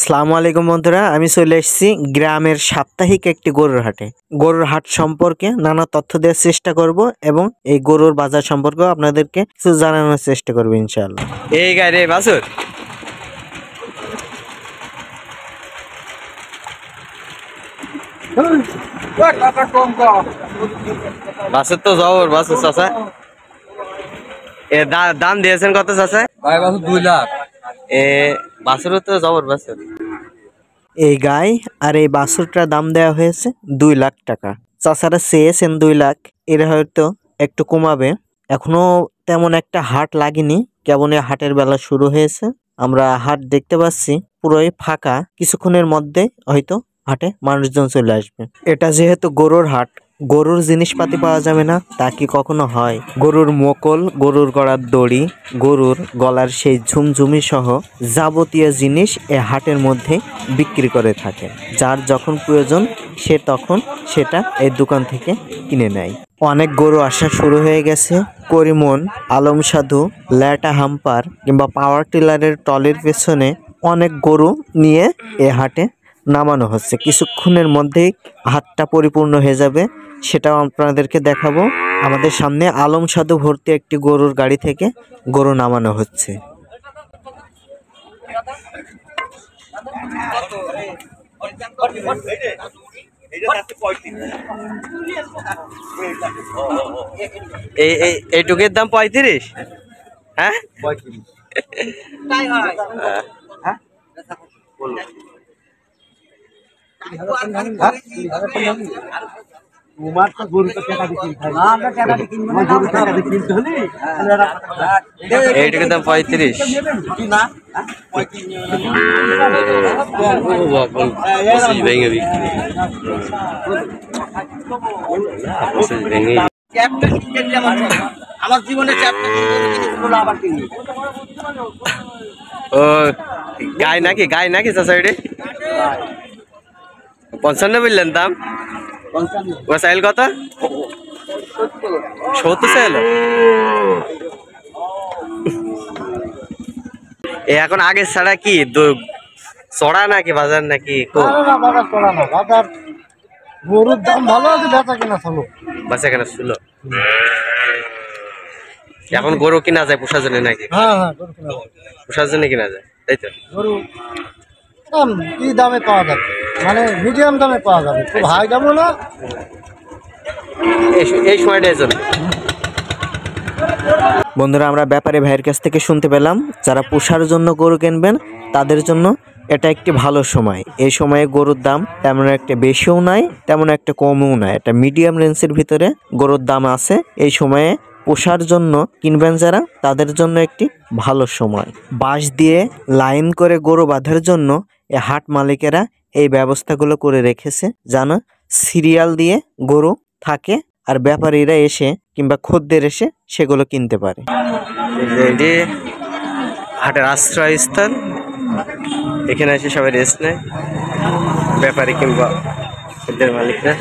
আসসালামু আলাইকুম বন্ধুরা, আমি চলে এসেছি গ্রামের সাপ্তাহিক একটি গরুর হাটে। গরুর হাট সম্পর্কে নানা তথ্য দেওয়ার চেষ্টা করব এবং এই গরুর বাজার সম্পর্কেও আপনাদেরকে কিছু জানানোর চেষ্টা করব ইনশাআল্লাহ। এই গাড়ি বাছুর বাছুর তো জবর বাছুর চাচা। দাম দিয়েছেন কত চাচা? ভাই বাছুর 2 লাখ। বাছুরও তো জবর বাছুর। এই গাই আর এই বাছুরটার দাম দেওয়া হয়েছে 2 লাখ টাকা। চাচারা চেয়েছেন 2 লাখ, এরা হয়তো একটু কমাবে। এখনো তেমন একটা হাট লাগেনি, কেবল হাটের বেলা শুরু হয়েছে। আমরা হাট দেখতে পাচ্ছি পুরোই ফাঁকা, কিছুক্ষণের মধ্যে হয়তো হাটে মানুষজন চলে আসবে। এটা যেহেতু গরুর হাট, গরুর জিনিসপাতি পাওয়া যাবে না তা কি কখনো হয়? গরুর মোকল, গরুর গলার দড়ি, গরুর গলার সেই ঝুমঝুমি সহ যাবতীয় জিনিস এ হাটের মধ্যে বিক্রি করে থাকে। যার যখন প্রয়োজন সে তখন সেটা এই দোকান থেকে কিনে নেয়। অনেক গরু আসা শুরু হয়ে গেছে। করিমন, আলম সাধু, ল্যাটা হাম্পার কিংবা পাওয়ার টিলারের টলের পেছনে অনেক গরু নিয়ে এ হাটে নামানো হচ্ছে। কিছুক্ষণের মধ্যেই হাটটা পরিপূর্ণ হয়ে যাবে, সেটাও আপনাদেরকে দেখাবো। আমাদের সামনে আলম সাধু ভর্তি একটি গরুর গাড়ি থেকে গরু নামানো হচ্ছে। এইটুকের দাম 35? হ্যাঁ, 35। এইটুকের দাম 35। আমার জীবনে ও গাই নাকি? গাই নাকি চাচা? 55 বললেন দাম? ও চাইল কত? 70 চাইল। এখন আগে ছাড়া কি চড়া নাকি বাজার নাকি? বাজার গরুর দাম ভালো আছে, বেচা কেনা চলো, বেচা কেনা ছিল। এখন গরু কিনা যায় পোষার জন্য নাকি? হ্যাঁ হ্যাঁ, গরু কেনা যায়, পোষার জন্য কিনা যায়, তাই তো? গরু কি দামে পাওয়া যাবে, মানে মিডিয়াম দামে পাওয়া যাবে, খুব হাই দামও না। এই সময়টার জন্য বন্ধুরা, আমরা ব্যাপারী ভাইয়ের কাছ থেকে শুনতে পেলাম যারা পোষার জন্য গরু কিনবেন তাদের জন্য এটা একটি ভালো সময়। এই সময়ে গরুর দাম তেমন একটা বেশিও নয়, তেমন একটা কমও নয়, এটা মিডিয়াম রেঞ্জের ভিতরে গরুর দাম আছে। এই সময়ে পোষার জন্য কিনবেন যারা, তাদের জন্য একটি ভালো সময়। বাঁশ দিয়ে লাইন করে গরু বাঁধার জন্য এই হাট মালিকেরা এই ব্যবস্থাগুলো করে রেখেছে, যেন সিরিয়াল দিয়ে গরু থাকে আর ব্যাপারীরা এসে কিংবা খদ্দের এসে সেগুলো কিনতে পারে। এটি হাটের আশ্রয়স্থল, এখানে এসে সবাই রেস্ট নেয়, ব্যাপারী কিংবা খদ্দের মালিকরা।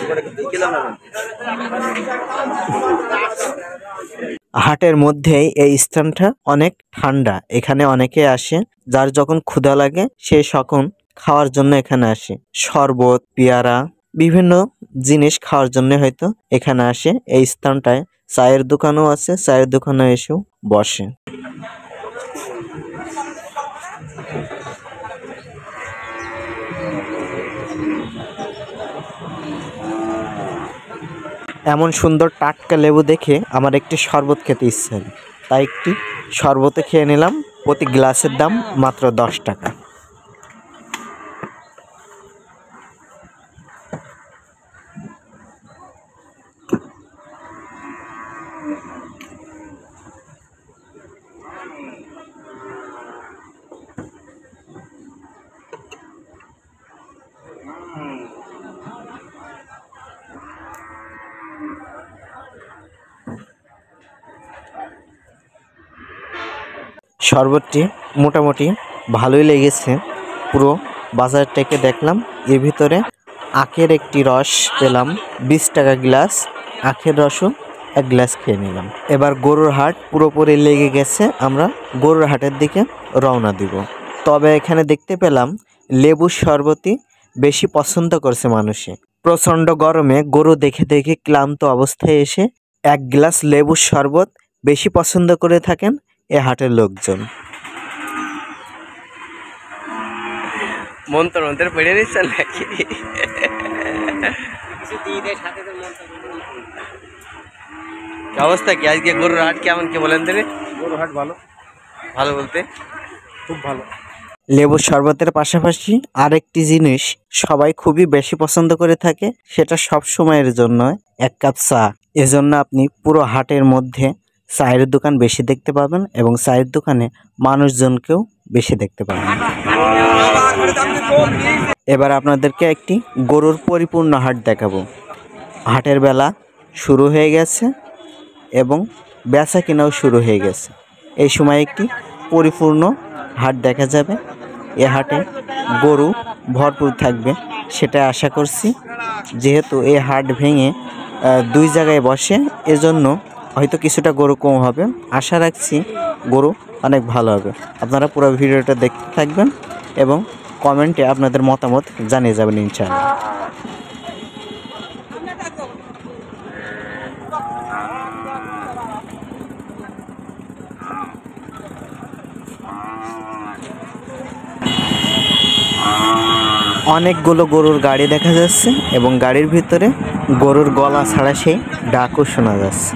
হাটের মধ্যেই এই স্থানটা অনেক ঠান্ডা, এখানে অনেকে আসে, যার যখন ক্ষুধা লাগে সে তখন খাওয়ার জন্য এখানে আসে। শরবত, পেয়ারা, বিভিন্ন জিনিস খাওয়ার জন্য হয়তো এখানে আসে। এই স্থানটায় চায়ের দোকানও আছে, চায়ের দোকানে এসেও বসে। এমন সুন্দর টাটকা লেবু দেখে আমার একটি শরবত খেতে ইচ্ছে হল, তাই একটি শরবতে খেয়ে নিলাম। প্রতি গ্লাসের দাম মাত্র 10 টাকা। শরবতটি মোটামুটি ভালোই লেগেছে। পুরো বাজারটাকে দেখলাম, এর ভিতরে আখের একটি রস পেলাম 20 টাকা গ্লাস, আখের রসও 1 গ্লাস খেয়ে নিলাম। এবার গরুর হাট পুরোপুরি লেগে গেছে, আমরা গরুর হাটের দিকে রওনা দিব। তবে এখানে দেখতে পেলাম লেবুর শরবতই বেশি পছন্দ করছে মানুষে। প্রচণ্ড গরমে গরু দেখে দেখে ক্লান্ত অবস্থায় এসে এক গ্লাস লেবুর শরবত বেশি পছন্দ করে থাকেন এ হাটের লোকজন। মন্ত্র মন্ত্র পড়ে নিচ্ছেন নাকি? অবস্থা কি আজকে গরুর হাট কেমন কি বলেন তিনি? গরুর হাট ভালো, ভালো বলতে খুব ভালো। লেবুর শরবতের পাশাপাশি আরেকটি জিনিস সবাই খুবই বেশি পছন্দ করে থাকে, সেটা সব সময়ের জন্য এক কাপ চা। এজন্য আপনি পুরো হাটের মধ্যে চায়ের দোকান বেশি দেখতে পাবেন এবং চায়ের দোকানে মানুষজনকেও বেশি দেখতে পাবেন। এবার আপনাদেরকে একটি গরুর পরিপূর্ণ হাট দেখাবো। হাটের বেলা শুরু হয়ে গেছে এবং বেচা কেনাও শুরু হয়ে গেছে। এই সময় একটি পরিপূর্ণ হাট দেখা যাবে। এ হাটে গরু ভরপুর থাকবে সেটা আশা করছি। যেহেতু এই হাট ভেঙে দুই জায়গায় বসে, এজন্য হয়তো কিছুটা গরু কম হবে। আশা রাখছি গরু অনেক ভালো হবে। আপনারা পুরো ভিডিওটা দেখতে থাকবেন এবং কমেন্টে আপনাদের মতামত জানিয়ে যাবেন ইনশাআল্লাহ। অনেকগুলো গরুর গাড়ি দেখা যাচ্ছে এবং গাড়ির ভিতরে গরুর গলা ছাড়া সেই ডাকও শোনা যাচ্ছে।